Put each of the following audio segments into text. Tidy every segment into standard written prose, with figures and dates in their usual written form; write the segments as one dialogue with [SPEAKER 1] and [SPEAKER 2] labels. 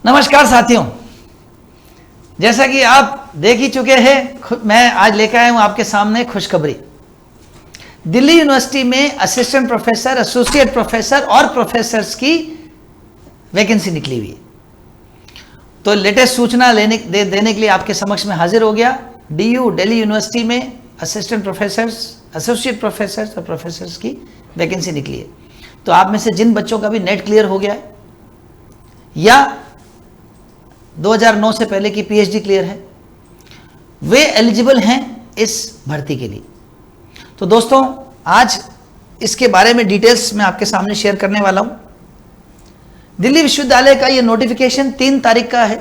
[SPEAKER 1] नमस्कार साथियों, जैसा कि आप देख ही चुके हैं, मैं आज लेकर आया हूं आपके सामने खुशखबरी। दिल्ली यूनिवर्सिटी में असिस्टेंट प्रोफेसर, एसोसिएट प्रोफेसर और प्रोफेसर्स की वैकेंसी निकली हुई है। तो लेटेस्ट सूचना देने के लिए आपके समक्ष में हाजिर हो गया। डीयू दिल्ली यूनिवर्सिटी में असिस्टेंट प्रोफेसर्स, एसोसिएट प्रोफेसर्स और प्रोफेसर्स की वैकेंसी निकली है। तो आप में से जिन बच्चों का भी नेट क्लियर हो गया है या 2009 से पहले की पीएचडी क्लियर है, वे एलिजिबल हैं इस भर्ती के लिए। तो दोस्तों, आज इसके बारे में डिटेल्स मैं आपके सामने शेयर करने वाला हूं। दिल्ली विश्वविद्यालय का ये नोटिफिकेशन 3 तारीख का है।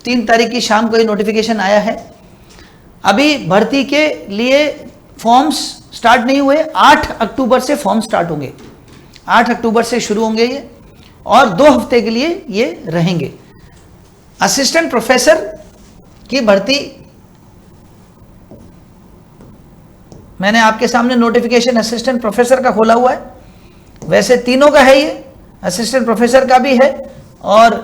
[SPEAKER 1] 3 तारीख की शाम को ये नोटिफिकेशन आया है। अभी भर्ती के लिए फॉर्म्स स्टार्ट नहीं हुए। 8 अक्टूबर से फॉर्म स्टार्ट होंगे। 8 अक्टूबर से शुरू होंगे ये और 2 हफ्ते के लिए ये रहेंगे। असिस्टेंट प्रोफेसर की भर्ती, मैंने आपके सामने नोटिफिकेशन असिस्टेंट प्रोफेसर का खोला हुआ है। वैसे तीनों का है, ये असिस्टेंट प्रोफेसर का भी है और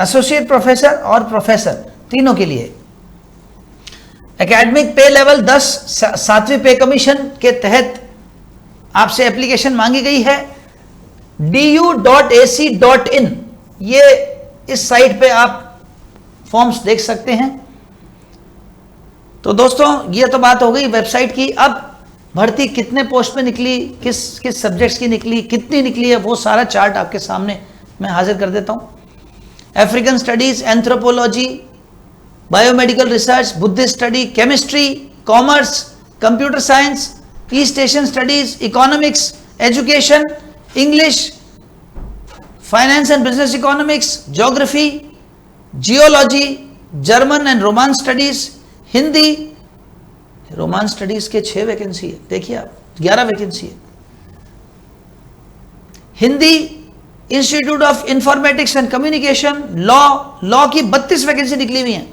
[SPEAKER 1] एसोसिएट प्रोफेसर और प्रोफेसर, तीनों के लिए। एकेडमिक पे लेवल 10 7वीं पे कमीशन के तहत आपसे एप्लीकेशन मांगी गई है। du.ac.in, ये इस साइट पे आप फॉर्म्स देख सकते हैं। तो दोस्तों, ये तो बात हो गई वेबसाइट की। अब भर्ती कितने पोस्ट में निकली, किस सब्जेक्ट्स की निकली, कितनी निकली है, वो सारा चार्ट आपके सामने मैं हाजिर कर देता हूं। African studies, anthropology, biomedical research, Buddhist study, chemistry, commerce, computer science, east Asian studies, economics, education, English, finance and business economics, geography, geology, German and Roman studies, Hindi. Roman studies के 6 वैकेंसी है, देखिए आप, 11 वैकेंसी है। Hindi, institute of informatics and communication, law की 32 vacancy निकली हुई है।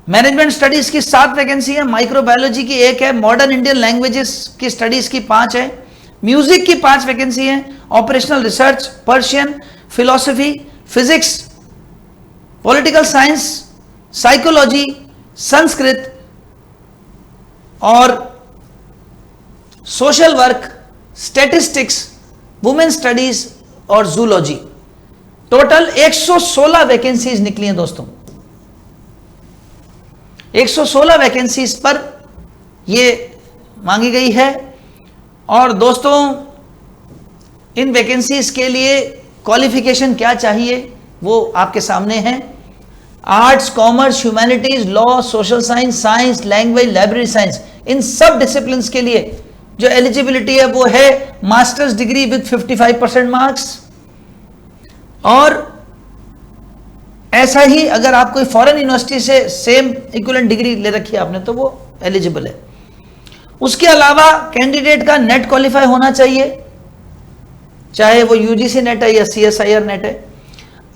[SPEAKER 1] Management studies की 7 वैकेंसी है। माइक्रोबायोलॉजी की 1 है। मॉडर्न इंडियन लैंग्वेजेस की स्टडीज की 5 है। म्यूजिक की 5 वैकेंसी है। Operational research, Persian, philosophy, physics, political science, psychology, Sanskrit और social work, statistics, women studies और जूलॉजी। टोटल 116 वैकेंसीज निकली हैं दोस्तों। 116 वैकेंसीज पर ये मांगी गई है। और दोस्तों, इन वैकेंसीज के लिए क्वालिफिकेशन क्या चाहिए वो आपके सामने है। Arts, commerce, humanities, law, social science, science, language, library science, इन सब डिसिप्लिन्स के लिए जो एलिजिबिलिटी है वो है मास्टर्स डिग्री विद 55% मार्क्स। और ऐसा ही अगर आप कोई फॉरेन यूनिवर्सिटी से सेम इक्विवेलेंट डिग्री ले रखी है आपने, तो वो एलिजिबल है। उसके अलावा कैंडिडेट का नेट क्वालिफाई होना चाहिए, चाहे वो यूजीसी नेट है या सीएसआईआर नेट है।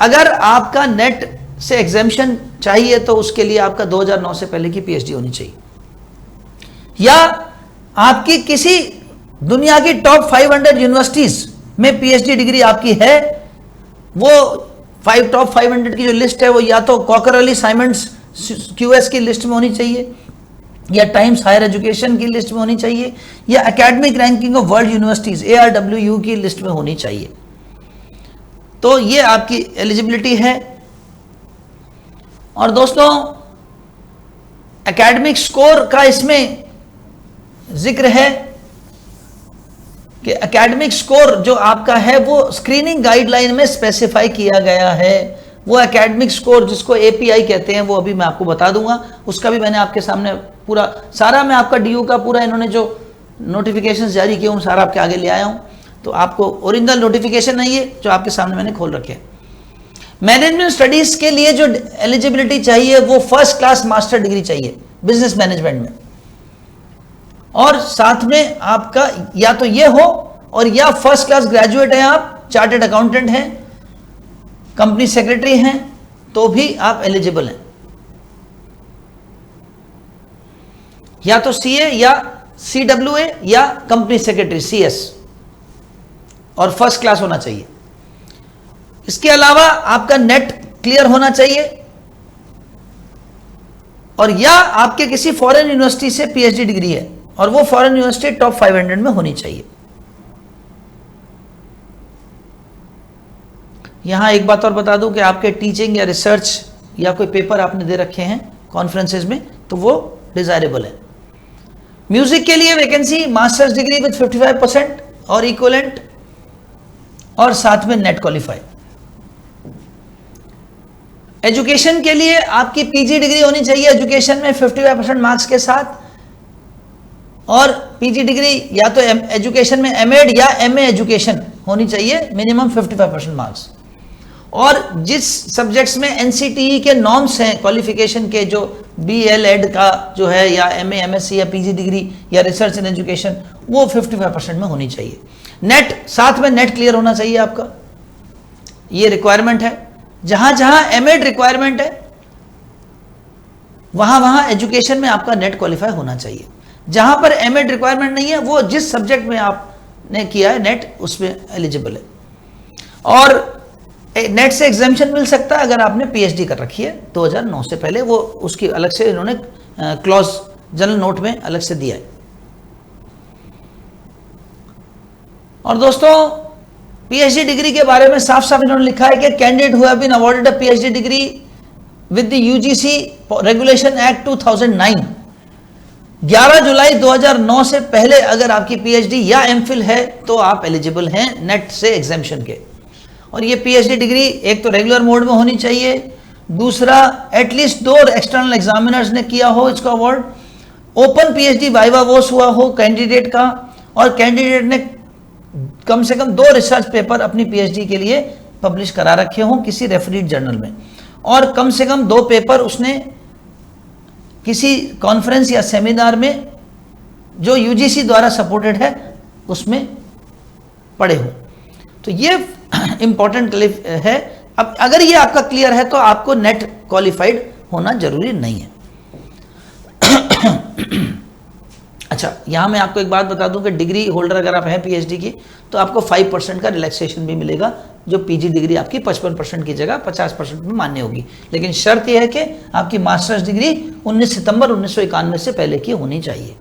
[SPEAKER 1] अगर आपका नेट से एग्जेम्पशन चाहिए तो उसके लिए आपका 2009 से पहले की पीएचडी होनी चाहिए, या आपकी किसी दुनिया की टॉप 500 यूनिवर्सिटीज में पीएचडी डिग्री आपकी है। वो टॉप 500 की जो लिस्ट है वो या तो कॉकरली साइमंड्स क्यूएस की लिस्ट में होनी चाहिए, या टाइम्स हायर एजुकेशन की लिस्ट में होनी चाहिए, या academic ranking of world universities ARWU की लिस्ट में होनी चाहिए। तो ये आपकी एलिजिबिलिटी है। और दोस्तों, एकेडमिक स्कोर का इसमें जिक्र है कि एकेडमिक स्कोर जो आपका है वो स्क्रीनिंग गाइडलाइन में स्पेसिफाई किया गया है। वो एकेडमिक स्कोर जिसको API कहते हैं, वो अभी मैं आपको बता दूंगा। उसका भी मैंने आपके सामने पूरा सारा, मैं आपका DU का पूरा इन्होंने जो नोटिफिकेशंस जारी किए उन सारा आपके आगे ले आया हूं। तो आपको ओरिजिनल नोटिफिकेशन नहीं है जो आपके सामने मैंने खोल रखे हैं। मैनेजमेंट स्टडीज के लिए जो एलिजिबिलिटी चाहिए वो फर्स्ट क्लास मास्टर डिग्री चाहिए बिजनेस मैनेजमेंट में, और साथ में आपका या तो ये हो और या फर्स्ट क्लास ग्रेजुएट हैं आप, चार्टर्ड अकाउंटेंट हैं, कंपनी सेक्रेटरी हैं, तो भी आप एलिजिबल हैं। या तो CA या CWA या कंपनी सेक्रेटरी CS। और फर्स्ट क्लास होना चाहिए। इसके अलावा आपका नेट क्लियर होना चाहिए, और या आपके किसी फॉरेन यूनिवर्सिटी से पीएचडी डिग्री है और वो फॉरेन यूनिवर्सिटी टॉप 500 में होनी चाहिए। यहां एक बात और बता दूं कि आपके टीचिंग या रिसर्च या कोई पेपर आपने दे रखे हैं कॉन्फ्रेंसेज में, तो वो डिजायरेबल है। म्यूजिक के लिए वैकेंसी मास्टर्स डिग्री विद 55% और इक्विवेलेंट, और साथ में नेट क्वालिफाई। एजुकेशन के लिए आपकी पीजी डिग्री होनी चाहिए एजुकेशन में 55% मार्क्स के साथ, और पीजी डिग्री या तो एजुकेशन में एमएड या एमए एजुकेशन होनी चाहिए, मिनिमम 55% मार्क्स। और जिस सब्जेक्ट्स में एनसीटीई के नॉर्म्स हैं क्वालिफिकेशन के, जो बीएलएड का जो है या एमए एमएससी या पीजी डिग्री या रिसर्च इन एजुकेशन, वो 55% में होनी चाहिए। नेट, साथ में नेट क्लियर होना चाहिए आपका, ये रिक्वायरमेंट है। जहां जहां एमएड रिक्वायरमेंट है वहां वहां एजुकेशन में आपका नेट क्वालिफाई होना चाहिए। जहां पर एमएड रिक्वायरमेंट नहीं है, वो जिस सब्जेक्ट में आपने किया है नेट, उसमें एलिजिबल है। और नेट से एग्जामिशन मिल सकता है अगर आपने पीएचडी कर रखी है 2009 से पहले, वो उसकी अलग से इन्होंने क्लॉज जनरल नोट में अलग से दिया है। और दोस्तों पीएचडी डिग्री के बारे में साफ साफ इन्होंने लिखा है कि candidate who have been awarded a PhD degree with the UGC regulation act 2009, 11 जुलाई 2009 से पहले अगर आपकी पीएचडी या एमफिल है तो आप एलिजिबल हैं नेट से एग्जामिशन के। और ये पीएचडी डिग्री एक तो रेगुलर मोड में होनी चाहिए, दूसरा एटलीस्ट 2 एक्सटर्नल एग्जामिनर्स ने किया हो इसका अवार्ड, ओपन पीएचडी वाइवा वोस हुआ हो कैंडिडेट का, और कैंडिडेट ने कम से कम 2 रिसर्च पेपर अपनी पीएचडी के लिए पब्लिश करा रखे हों किसी रेफरीड जर्नल में, और कम से कम 2 पेपर उसने किसी कॉन्फ्रेंस या सेमिनार में जो यूजीसी द्वारा सपोर्टेड है उसमें पढ़े हो। तो ये इंपॉर्टेंट है। अब अगर ये आपका क्लियर है तो आपको नेट क्वालिफाइड होना जरूरी नहीं है। अच्छा, यहां मैं आपको एक बात बता दूं कि डिग्री होल्डर अगर आप हैं पीएचडी की, तो आपको 5% का रिलैक्सेशन भी मिलेगा, जो पीजी डिग्री आपकी 55% की जगह 50% में मान्य होगी। लेकिन शर्त यह है कि आपकी मास्टर्स डिग्री 19 सितंबर 1991 से पहले की होनी चाहिए।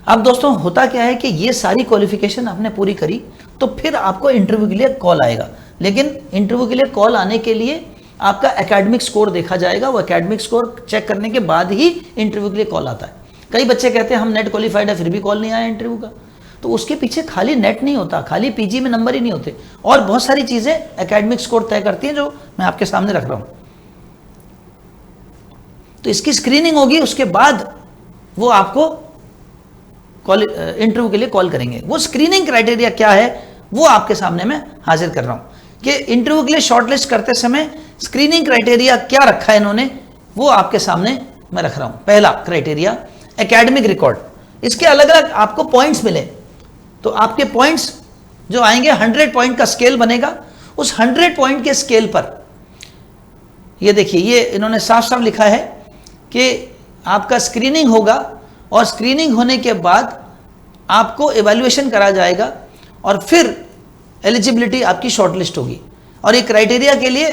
[SPEAKER 1] अब दोस्तों होता क्या है कि ये सारी क्वालिफिकेशन आपने पूरी करी तो फिर आपको इंटरव्यू के लिए कॉल आएगा, लेकिन इंटरव्यू के लिए कॉल आने के लिए आपका एकेडमिक स्कोर देखा जाएगा। वो एकेडमिक स्कोर चेक करने के बाद ही इंटरव्यू के लिए कॉल आता है। कई बच्चे कहते हैं हम नेट क्वालिफाइड है फिर भी कॉल नहीं आया इंटरव्यू का, तो उसके पीछे खाली नेट नहीं होता, खाली पीजी में नंबर ही नहीं होते, और बहुत सारी चीजें एकेडमिक स्कोर तय करती हैं, जो मैं आपके सामने रख रहा हूं। तो इसकी स्क्रीनिंग होगी, उसके बाद वो आपको इंटरव्यू के लिए कॉल करेंगे। वो स्क्रीनिंग क्राइटेरिया क्या है वो आपके सामने मैं हाजिर कर रहा हूं कि इंटरव्यू के लिए शॉर्टलिस्ट करते समय स्क्रीनिंग क्राइटेरिया क्या रखा है इन्होंने, वो आपके सामने मैं रख रहा हूं। पहला क्राइटेरिया एकेडमिक रिकॉर्ड, इसके अलग अलग आपको पॉइंट्स मिले, तो आपके पॉइंट्स जो आएंगे 100 पॉइंट का स्केल बनेगा। उस 100 पॉइंट के स्केल पर ये देखिए, ये इन्होंने साफ साफ लिखा है कि आपका स्क्रीनिंग होगा, और स्क्रीनिंग होने के बाद आपको एवेल्युएशन करा जाएगा, और फिर एलिजिबिलिटी आपकी शॉर्टलिस्ट होगी। और ये क्राइटेरिया के लिए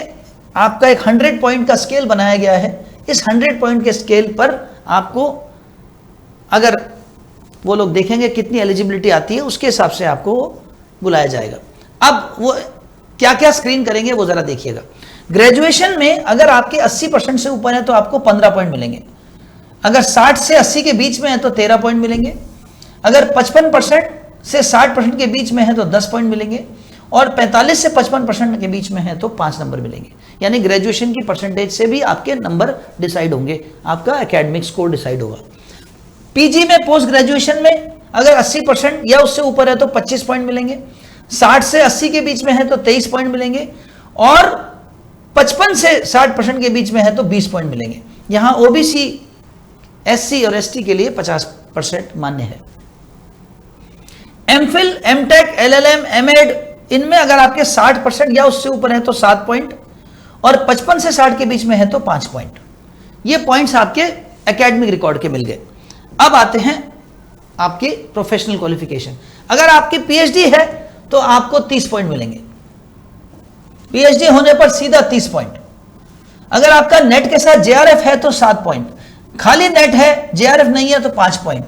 [SPEAKER 1] आपका एक 100 पॉइंट का स्केल बनाया गया है। इस 100 पॉइंट के स्केल पर आपको, अगर वो लोग देखेंगे कितनी एलिजिबिलिटी आती है, उसके हिसाब से आपको बुलाया जाएगा। अब वो क्या क्या स्क्रीन करेंगे वो जरा देखिएगा। ग्रेजुएशन में अगर आपके 80% से ऊपर है तो आपको 15 पॉइंट मिलेंगे, अगर 60 से 80 के बीच में है तो 13 पॉइंट मिलेंगे, अगर 55% से 60% के बीच में है तो 10 पॉइंट मिलेंगे, और 45 से 55% के बीच में है तो 5 नंबर मिलेंगे। यानी ग्रेजुएशन की परसेंटेज से भी आपके नंबर डिसाइड होंगे, आपका एकेडमिक स्कोर डिसाइड होगा। पीजी में, पोस्ट ग्रेजुएशन में अगर 80% या उससे ऊपर है तो 25 पॉइंट मिलेंगे, 60 से 80 के बीच में है तो 23 पॉइंट मिलेंगे, और 55 से 60% के बीच में है तो 20 पॉइंट मिलेंगे। यहां ओबीसी, एससी और एसटी के लिए 50% मान्य है। एमफिल, एमटेक, एलएलएम, एमएड, इनमें अगर आपके 60% या उससे ऊपर है तो 7 पॉइंट, और 55 से 60 के बीच में है तो 5 पॉइंट। ये पॉइंट्स आपके एकेडमिक रिकॉर्ड के मिल गए। अब आते हैं आपकी प्रोफेशनल क्वालिफिकेशन। अगर आपकी पीएचडी है तो आपको 30 पॉइंट मिलेंगे, पीएचडी होने पर सीधा 30 पॉइंट। अगर आपका नेट के साथ जेआरएफ है तो 7 पॉइंट, खाली नेट है जेआरएफ नहीं है तो 5 पॉइंट।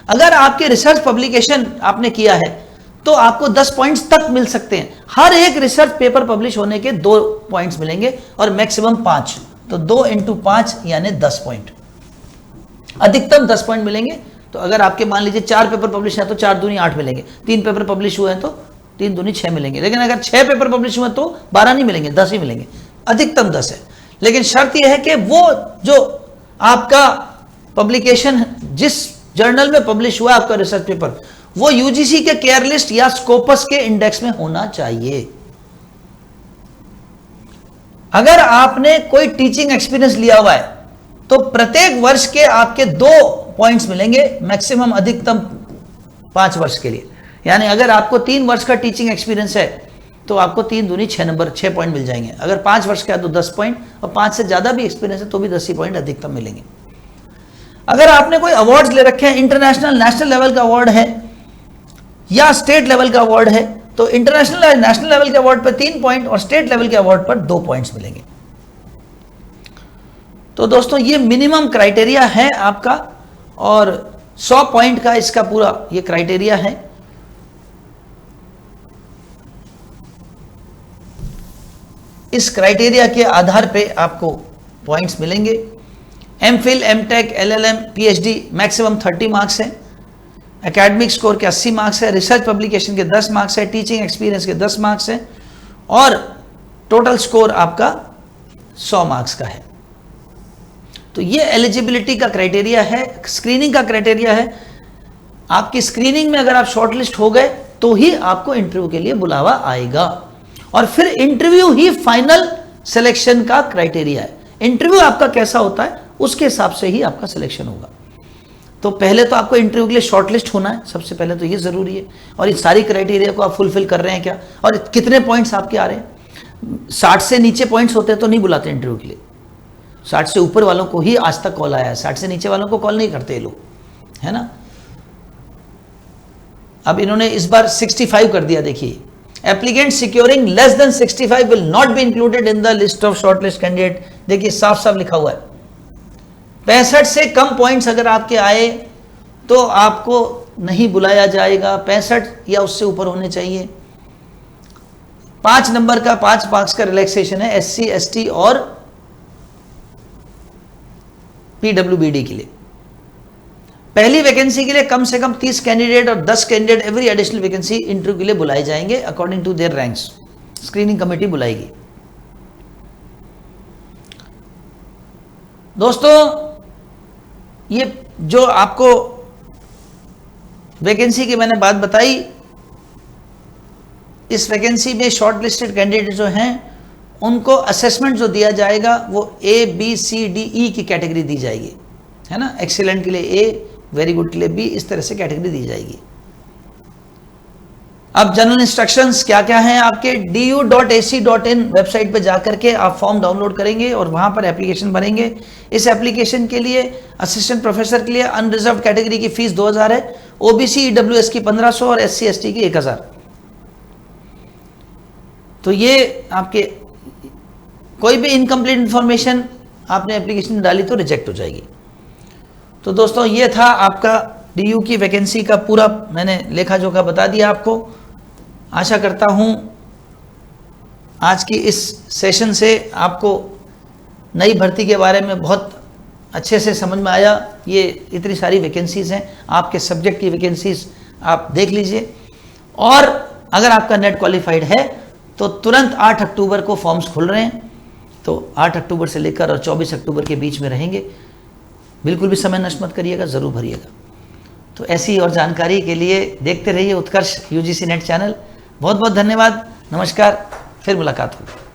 [SPEAKER 1] अगर आपके रिसर्च पब्लिकेशन आपने किया है तो आपको 10 पॉइंट्स तक मिल सकते हैं। हर एक रिसर्च पेपर पब्लिश होने के 2 पॉइंट्स मिलेंगे और मैक्सिमम 5, तो 2 × 5 यानी 10 पॉइंट, अधिकतम 10 पॉइंट मिलेंगे। तो अगर आपके मान लीजिए 4 पेपर पब्लिश है तो 4 दूनी 8 मिलेंगे, 3 पेपर पब्लिश हुए हैं तो 3 दूनी 6 मिलेंगे। लेकिन अगर 6 पेपर पब्लिश हुए तो 12 नहीं मिलेंगे, 10 ही मिलेंगे, अधिकतम 10 है। लेकिन शर्त यह है कि वो जो आपका पब्लिकेशन जिस जर्नल में पब्लिश हुआ आपका रिसर्च पेपर, वो यूजीसी के केयर लिस्ट या स्कोपस के इंडेक्स में होना चाहिए। अगर आपने कोई टीचिंग एक्सपीरियंस लिया हुआ है तो प्रत्येक वर्ष के आपके 2 पॉइंट्स मिलेंगे, मैक्सिमम अधिकतम 5 वर्ष के लिए। यानी अगर आपको 3 वर्ष का टीचिंग एक्सपीरियंस है तो आपको 3 दूनी 6 नंबर 6 पॉइंट मिल जाएंगे। अगर 5 वर्ष का है तो 10 पॉइंट, और 5 से ज्यादा भी एक्सपीरियंस है तो भी 10 ही पॉइंट अधिकतम मिलेंगे। अगर आपने कोई अवार्ड्स ले रखे हैं, इंटरनेशनल नेशनल लेवल का अवार्ड है या स्टेट लेवल का अवार्ड है, तो इंटरनेशनल नेशनल लेवल के अवार्ड पर 3 पॉइंट और स्टेट लेवल के अवार्ड पर 2 पॉइंट्स मिलेंगे। तो दोस्तों ये मिनिमम क्राइटेरिया है आपका, और 100 पॉइंट का इसका पूरा ये क्राइटेरिया है। इस क्राइटेरिया के आधार पे आपको पॉइंट्स मिलेंगे। MPhil, MTech, LLM, PhD maximum 30 marks है, एकेडमिक स्कोर के 80 मार्क्स है, रिसर्च पब्लिकेशन के 10 मार्क्स है, टीचिंग एक्सपीरियंस के 10 मार्क्स है, और टोटल स्कोर आपका 100 मार्क्स का है। तो ये एलिजिबिलिटी का क्राइटेरिया है, स्क्रीनिंग का क्राइटेरिया है। आपकी स्क्रीनिंग में अगर आप शॉर्टलिस्ट हो गए तो ही आपको इंटरव्यू के लिए बुलावा आएगा, और फिर इंटरव्यू ही फाइनल सिलेक्शन का क्राइटेरिया है। इंटरव्यू आपका कैसा होता है उसके हिसाब से ही आपका सिलेक्शन होगा। तो पहले तो आपको इंटरव्यू के लिए शॉर्टलिस्ट होना है, सबसे पहले तो ये जरूरी है। और इस सारी क्राइटेरिया को आप फुलफिल कर रहे हैं क्या, और कितने पॉइंट्स आपके आ रहे हैं। 60 से नीचे पॉइंट्स होते हैं तो नहीं बुलाते इंटरव्यू के लिए, 60 से ऊपर वालों को ही आज तक कॉल आया है, 60 से नीचे वालों को कॉल नहीं करते ये लोग, है ना। अब इन्होंने इस बार 65 कर दिया। देखिए, applicant securing less than 65 will not be included in the list of shortlist candidate. देखिए साफ साफ लिखा हुआ है, 65 से कम पॉइंट्स अगर आपके आए तो आपको नहीं बुलाया जाएगा, 65 या उससे ऊपर होने चाहिए। 5 नंबर का 5 मार्क्स का रिलैक्सेशन है एससी, एसटी और पीडब्ल्यूबीडी के लिए। पहली वैकेंसी के लिए कम से कम 30 कैंडिडेट और 10 candidate every additional vacancy interview के लिए बुलाए जाएंगे according to their ranks. Screening committee बुलाएगी। दोस्तों ये जो आपको वैकेंसी की मैंने बात बताई, इस वैकेंसी में शॉर्ट लिस्टेड कैंडिडेट जो हैं उनको असेसमेंट जो दिया जाएगा वो A B C D E की कैटेगरी दी जाएगी, है ना। एक्सीलेंट के लिए ए, वेरी गुड के लिए बी, इस तरह से कैटेगरी दी जाएगी। अब जनरल इंस्ट्रक्शंस क्या क्या हैं आपके, du.ac.in वेबसाइट पे जाकर के आप फॉर्म डाउनलोड करेंगे और वहां पर एप्लीकेशन भरेंगे। इस एप्लीकेशन के लिए असिस्टेंट प्रोफेसर के लिए अनरिजर्व कैटेगरी की फीस 2000 है, ओबीसी ईडब्ल्यूएस की 1500 और एससी एसटी की 1000। तो ये आपके कोई भी इनकम्प्लीट इंफॉर्मेशन आपने एप्लीकेशन में डाली तो रिजेक्ट हो जाएगी। तो दोस्तों ये था आपका डीयू की वैकेंसी का पूरा मैंने लेखा जोखा बता दिया आपको। आशा करता हूँ आज की इस सेशन से आपको नई भर्ती के बारे में बहुत अच्छे से समझ में आया। ये इतनी सारी वैकेंसीज़ हैं, आपके सब्जेक्ट की वैकेंसीज आप देख लीजिए। और अगर आपका नेट क्वालिफाइड है तो तुरंत 8 अक्टूबर को फॉर्म्स खुल रहे हैं, तो 8 अक्टूबर से लेकर और 24 अक्टूबर के बीच में रहेंगे। बिल्कुल भी समय नष्ट मत करिएगा, ज़रूर भरिएगा। तो ऐसी और जानकारी के लिए देखते रहिए उत्कर्ष यूजीसी नेट चैनल। बहुत बहुत धन्यवाद, नमस्कार, फिर मुलाकात होगी।